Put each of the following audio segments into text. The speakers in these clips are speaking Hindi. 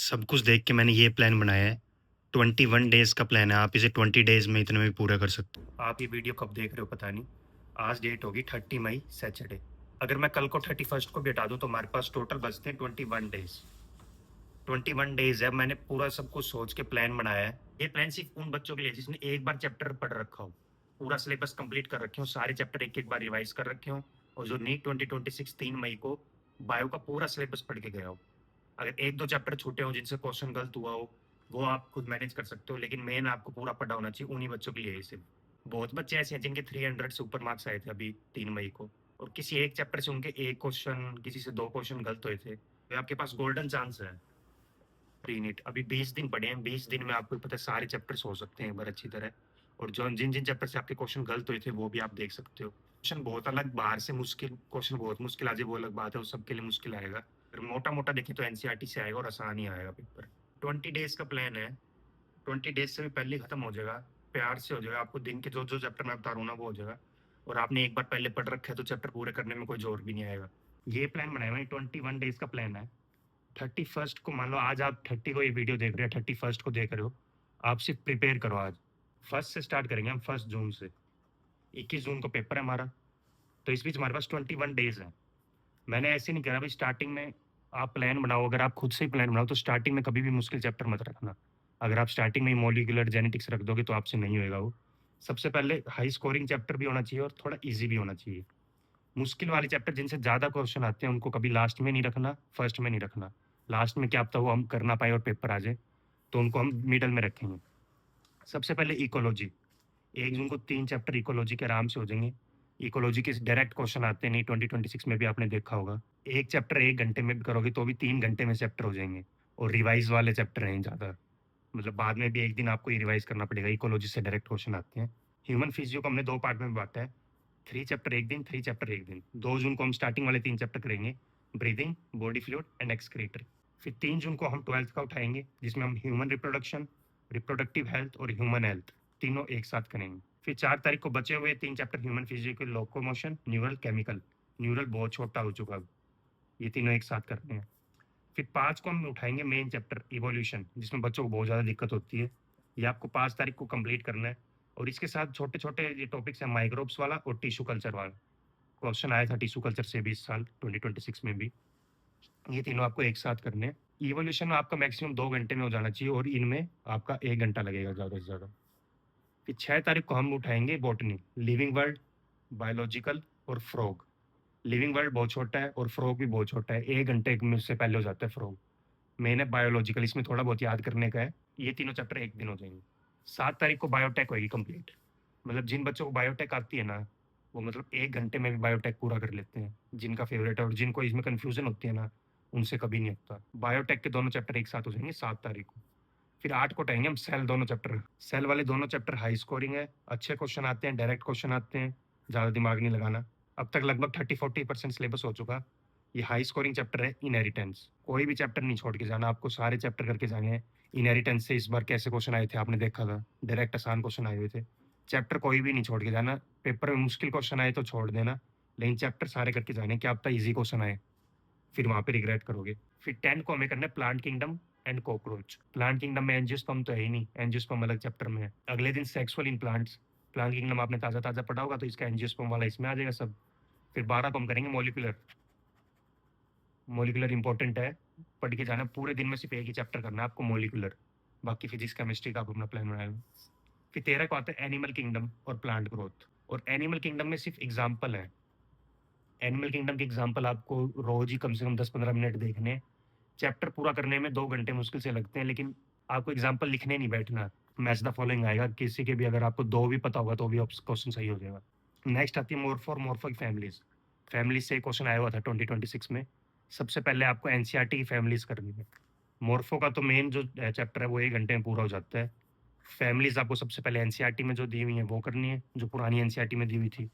सब कुछ देख के मैंने ये प्लान बनाया है। 21 डेज़ का प्लान है, आप इसे 20 डेज़ में इतने में भी पूरा कर सकते हो। आप ये वीडियो कब देख रहे हो पता नहीं। आज डेट होगी 30 मई सैटरडे। अगर मैं कल को 31st को भी हटा दूँ तो हमारे पास टोटल बचते हैं 21 डेज़। 21 डेज़ है, मैंने पूरा सब कुछ सोच के प्लान बनाया है। ये प्लान सिर्फ उन बच्चों के लिए जिसने एक बार चैप्टर पढ़ रखा हो, पूरा सिलेबस कंप्लीट कर रखे हो, सारे चैप्टर एक-एक बार रिवाइज कर रखे हो और जो नीट 2026 3 मई को बायो का पूरा सिलेबस पढ़ के गया हो। अगर 1-2 चैप्टर छूटे हों जिनसे क्वेश्चन गलत हुआ हो, वो आप खुद मैनेज कर सकते हो, लेकिन मेन आपको पूरा पढ़ा होना चाहिए, उन्हीं बच्चों के लिए है सिर्फ। बहुत बच्चे ऐसे हैं जिनके 300 से ऊपर मार्क्स आए थे अभी 3 मई को और किसी एक चैप्टर से उनके 1 क्वेश्चन, किसी से 2 क्वेश्चन गलत हुए थे, तो आपके पास गोल्डन चांस है प्री नीट। अभी 20 दिन पड़े हैं, 20 दिन में आपको पता है सारे चैप्टर्स हो सकते हैं एक बार अच्छी तरह, और जो जिन-जिन चैप्टर से आपके क्वेश्चन गलत हुए थे, वो भी आप देख सकते हो। क्वेश्चन बहुत अलग, बाहर से मुश्किल क्वेश्चन बहुत मुश्किल आ जाए वो अलग बात है, वो सबके लिए मुश्किल आएगा। अगर मोटा-मोटा देखें तो एनसीईआरटी से आएगा और आसान ही आएगा पेपर। 20 डेज़ का प्लान है, 20 डेज़ से भी पहले खत्म हो जाएगा, प्यार से हो जाएगा, आपको दिन के जो-जो चैप्टर मैं बता रहा हूँ ना, वो हो जाएगा और आपने एक बार पहले पढ़ रखा है, तो चैप्टर पूरे करने में कोई ज़ोर भी नहीं आएगा। ये प्लान बनाया मैंने, 21 डेज़ का प्लान है। 31st को मान लो, आज आप 30 को ये वीडियो देख रहे हो, 31st को देख रहे हो, आप सिर्फ प्रिपेयर करो आज। 1st से स्टार्ट करेंगे हम, 1 जून से। 21 जून को पेपर है हमारा, तो इस बीच हमारे पास 21 डेज़ हैं। मैंने ऐसे नहीं कहा भाई स्टार्टिंग में आप प्लान बनाओ, अगर आप खुद से ही प्लान बनाओ तो स्टार्टिंग में कभी भी मुश्किल चैप्टर मत रखना। अगर आप स्टार्टिंग में ही मॉलिक्यूलर जेनेटिक्स रख दोगे तो आपसे नहीं होएगा वो। सबसे पहले हाई स्कोरिंग चैप्टर भी होना चाहिए और थोड़ा ईज़ी भी होना चाहिए। मुश्किल वाले चैप्टर जिनसे ज़्यादा क्वेश्चन आते हैं उनको कभी लास्ट में नहीं रखना, फर्स्ट में नहीं रखना। लास्ट में क्या पता वो हम कर ना पाए और पेपर आ जाए, तो उनको हम मिडल में रखेंगे। सबसे पहले इकोलॉजी, 1 जून को 3 चैप्टर इकोलॉजी के आराम से हो जाएँगे। इकोलॉजी के डायरेक्ट क्वेश्चन आते हैं, नहीं 2026 में भी आपने देखा होगा। 1 चैप्टर 1 घंटे में भी करोगे तो भी 3 घंटे में चैप्टर हो जाएँगे और रिवाइज़ वाले चैप्टर हैं ज़्यादा। मतलब बाद में भी 1 दिन आपको ये रिवाइज़ करना पड़ेगा, इकोलॉजी से डायरेक्ट क्वेश्चन आते हैं। ह्यूमन फिजियो को हमने 2 पार्ट में बाँटा है, 3 चैप्टर 1 दिन, 3 चैप्टर 1 दिन। 2 जून को हम स्टार्टिंग वाले 3 चैप्टर करेंगे, breathing, body fluid and excretory. फिर 3 जून को हम 12th का उठाएँगे, जिसमें हम ह्यूमन रिप्रोडक्शन, रिप्रोडक्टिव हेल्थ और ह्यूमन हेल्थ तीनों एक साथ करेंगे। फिर 4 तारीख को बचे हुए 3 chapter human physical, locomotion, neural, chemical. Neural बहुत छोटा हो चुका अब, ये तीनों एक साथ करने हैं। फिर 5 को हम उठाएँगे मेन चैप्टर इवोल्यूशन, जिसमें बच्चों को बहुत ज़्यादा दिक्कत होती है। ये आपको 5 तारीख को कंप्लीट करना है और इसके साथ छोटे-छोटे ये टॉपिक्स हैं, माइक्रोब्स वाला और टिश्यू कल्चर वाला। क्वेश्चन आया था टिश्यू कल्चर से भी इस साल 2026 में भी। ये तीनों आपको एक साथ करने हैं। इवोल्यूशन आपका मैक्सिमम 2 घंटे में हो जाना चाहिए और इनमें आपका 1 घंटा लगेगा ज़्यादा से ज़्यादा। फिर 6 तारीख को हम उठाएँगे बॉटनी, लिविंग वर्ल्ड, बायोलॉजिकल और फ्रॉग। लिविंग वर्ल्ड बहुत छोटा है और फ्रॉग भी बहुत छोटा है, 1 घंटे में उससे पहले हो जाता है फ्रॉग। मेन है बायोलॉजिकल, इसमें थोड़ा बहुत याद करने का है। ये तीनों चैप्टर 1 दिन हो जाएँगे। 7 तारीख को बायोटेक होएगी कंप्लीट। मतलब जिन बच्चों को बायोटेक आती है ना, वो मतलब 1 घंटे में भी बायोटेक पूरा कर लेते हैं, जिनका फ़ेवरेट है, और जिनको इसमें कन्फ्यूज़न होती है ना, उनसे कभी नहीं होता। बायोटेक के दोनों चैप्टर एक साथ हो जाएँगे 7 तारीख को। फिर 8 को उठाएँगे हम सेल दोनों चैप्टर। सेल वाले दोनों चैप्टर हाई स्कोरिंग है, अच्छे क्वेश्चन आते हैं, डायरेक्ट क्वेश्चन आते हैं, ज़्यादा दिमाग नहीं लगाना। अब तक लगभग 30-40% सिलेबस हो चुका। ये हाई स्कोरिंग चैप्टर है इनहेरिटेंस। कोई भी चैप्टर नहीं छोड़ के जाना, आपको सारे चैप्टर करके जाने हैं। इनहेरिटेंस से इस बार कैसे क्वेश्चन आए थे आपने देखा था, डायरेक्ट आसान क्वेश्चन आए हुए थे। चैप्टर कोई भी नहीं छोड़ के जाना, पेपर में मुश्किल क्वेश्चन आए तो छोड़ देना, लेकिन चैप्टर सारे करके जाने हैं, क्या पता ईज़ी क्वेश्चन आए, फिर वहाँ पे रिग्रेट करोगे। फिर 10 को हमें करना है plant kingdom and cockroach. Plant kingdom में एंजियोस्पर्म तो है ही नहीं, एंजियोस्पर्म अलग चैप्टर में है। अगले दिन sexual in plants. Plant kingdom आपने ताज़ा-ताज़ा पढ़ा होगा तो इसका एंजियोस्पर्म वाला इसमें आ जाएगा सब। फिर 12 को हम करेंगे मॉलिक्यूलर। मॉलिक्यूलर इंपॉर्टेंट है, पढ़ के जाना, पूरे दिन में सिर्फ एक ही चैप्टर करना है आपको मॉलिक्यूलर, बाकी फिजिक्स केमिस्ट्री का आप अपना प्लान बना लो। फिर 13 को आता है एनिमल किंगडम और प्लांट ग्रोथ, और एनिमल किंगडम में सिर्फ एग्जाम्पल है। एनिमल किंगडम के एग्जाम्पल आपको रोज ही कम से कम 10-15 मिनट देखने हैं। चैप्टर पूरा करने में 2 घंटे मुश्किल से लगते हैं, लेकिन आपको एग्जाम्पल लिखने नहीं बैठना। मैच द फॉलोइंग आएगा, किसी के भी अगर आपको 2 भी पता होगा तो भी क्वेश्चन सही हो जाएगा। नेक्स्ट आती है मोरफो और मॉर्फो फैमिलीज। फैमिलीज से क्वेश्चन आया हुआ था 2026 में। सबसे पहले आपको एनसीईआरटी की फैमिलीज करनी है। मोरफो का तो मेन जो चैप्टर है वो 1 घंटे में पूरा हो जाता है। फैमिलीज आपको सबसे पहले एनसीईआरटी में जो दी हुई है वो करनी है, जो पुरानी एनसीईआरटी में दी हुई थी,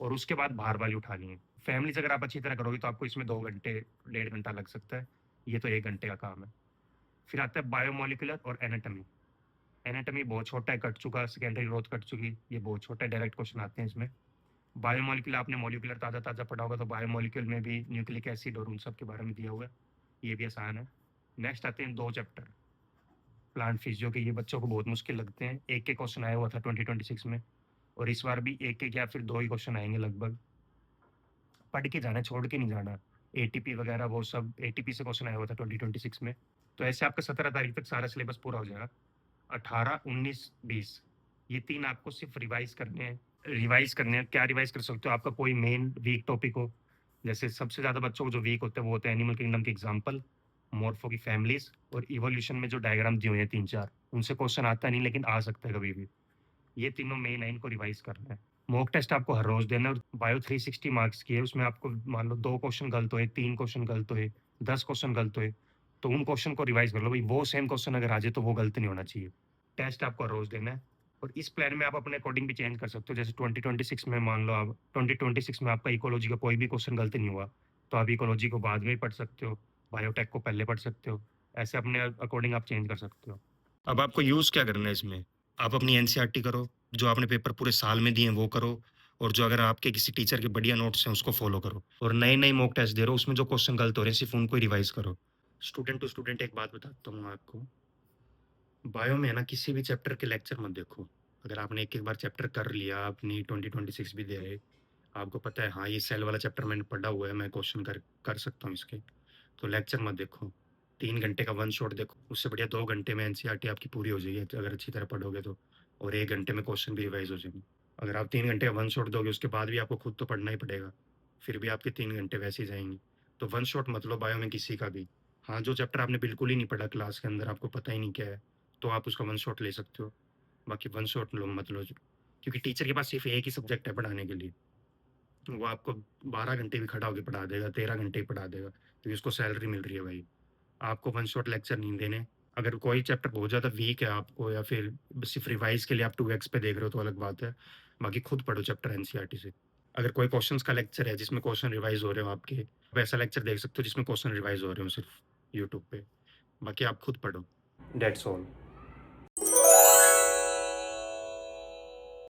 और उसके बाद बाहर वाली उठानी है। फैमिलीज अगर आप अच्छी तरह करोगे तो आपको इसमें 2 घंटे, 1.5 घंटा लग सकता है। ये तो 1 घंटे का काम है। फिर आता है बायोमोलिकुलर और एनाटॉमी। एनाटॉमी बहुत छोटा है, कट चुका, सेकेंडरी ग्रोथ कट चुकी, ये बहुत छोटा है, डायरेक्ट क्वेश्चन आते हैं इसमें। बायोमोलिकुलर आपने मॉलिक्यूलर ताज़ा-ताज़ा पढ़ा होगा, तो बायोमोलिक्यूल में भी न्यूक्लिक एसिड और उन सब के बारे में दिया हुआ है, ये भी आसान है। नेक्स्ट आते हैं 2 चैप्टर प्लांट फिजियो के। ये बच्चों को बहुत मुश्किल लगते हैं। एक एक क्वेश्चन आया हुआ था 2026 में और इस बार भी एक एक या फिर 2 ही क्वेश्चन आएंगे लगभग। पढ़ के जाना, छोड़ के नहीं जाना। एटीपी वगैरह वो सब, एटीपी से क्वेश्चन आया हुआ था 2026 में। तो ऐसे आपका 17 तारीख तक सारा सिलेबस पूरा हो जाएगा। 18, 19, 20 ये 3 आपको सिर्फ रिवाइज करने हैं। रिवाइज करने हैं, क्या रिवाइज कर सकते हो? आपका कोई मेन वीक टॉपिक हो, जैसे सबसे ज़्यादा बच्चों को जो वीक होते हैं वो होते हैं एनिमल किंगडम के एग्जाम्पल, मॉर्फो की फैमिलीज और इवोल्यूशन में जो डायग्राम दिए हुए हैं 3-4, उनसे क्वेश्चन आता नहीं लेकिन आ सकता है कभी भी। ये तीनों मेन है, इनको रिवाइज करना है। मॉक टेस्ट आपको हर रोज देना है और बायो 360 मार्क्स की है। उसमें आपको मान लो 2 क्वेश्चन गलत हुए, 3 क्वेश्चन गलत हुए, 10 क्वेश्चन गलत हुए, तो उन क्वेश्चन को रिवाइज कर लो भाई। वो सेम क्वेश्चन अगर आ जाए तो वो गलत नहीं होना चाहिए। टेस्ट आपको हर रोज देना है और इस प्लान में आप अपने अकॉर्डिंग भी चेंज कर सकते हो। जैसे 2026 में मान लो आप 2026 में आपका इकोलॉजी का कोई भी क्वेश्चन गलत नहीं हुआ, तो आप इकोलॉजी को बाद में ही पढ़ सकते हो, बायोटेक को पहले पढ़ सकते हो। ऐसे अपने अकॉर्डिंग आप चेंज कर सकते हो। अब आपको यूज़ क्या करना है इसमें? आप अपनी एनसीईआरटी करो, जो आपने पेपर पूरे साल में दिए हैं वो करो और जो अगर आपके किसी टीचर के बढ़िया नोट्स हैं उसको फॉलो करो और नए-नए मॉक टेस्ट दे रहे हो, उसमें जो क्वेश्चन गलत हो रहे हैं सिर्फ़ उनको ही रिवाइज़ करो। स्टूडेंट टू स्टूडेंट एक बात बताता हूँ मैं आपको, बायो में है ना किसी भी चैप्टर के लेक्चर मत देखो। अगर आपने एक-एक बार चैप्टर कर लिया, अपनी 2026 भी दे रहे, आपको पता है हाँ, ये सेल वाला चैप्टर मैंने पढ़ा हुआ है, मैं क्वेश्चन कर कर सकता हूँ इसके, तो लेक्चर मत देखो। 3 घंटे का वन शॉट देखो, उससे बढ़िया 2 घंटे में एनसीईआरटी आपकी पूरी हो जाएगी अगर अच्छी तरह पढ़ोगे तो, और 1 घंटे में क्वेश्चन भी रिवाइज़ हो जाएंगे। अगर आप 3 घंटे का वन शॉट दोगे, उसके बाद भी आपको खुद तो पढ़ना ही पड़ेगा, फिर भी आपके 3 घंटे वैसे ही जाएँगे। तो वन शॉट मत लो बायो में किसी का भी। हाँ, जो चैप्टर आपने बिल्कुल ही नहीं पढ़ा क्लास के अंदर, आपको पता ही नहीं क्या है, तो आप उसका वन शॉट ले सकते हो। बाकी वन शॉट लो मत लो, क्योंकि टीचर के पास सिर्फ़ एक ही सब्जेक्ट है पढ़ाने के लिए। वो आपको 12 घंटे भी खड़ा होके पढ़ा देगा, 13 घंटे ही पढ़ा देगा, क्योंकि उसको सैलरी मिल रही है भाई। आपको वन शॉट लेक्चर नहीं देने। अगर कोई चैप्टर बहुत ज़्यादा वीक है आपको या फिर सिर्फ़ रिवाइज़ के लिए आप 2x पे देख रहे हो तो अलग बात है। बाकी खुद पढ़ो चैप्टर एनसीईआरटी से। अगर कोई क्वेश्चंस का लेक्चर है जिसमें क्वेश्चन रिवाइज़ हो रहे हो आपके, आप ऐसा लेक्चर देख सकते हो जिसमें क्वेश्चन रिवाइज़ हो रहे हो सिर्फ़ यूट्यूब पे। बाकी आप खुद पढ़ो। That's all.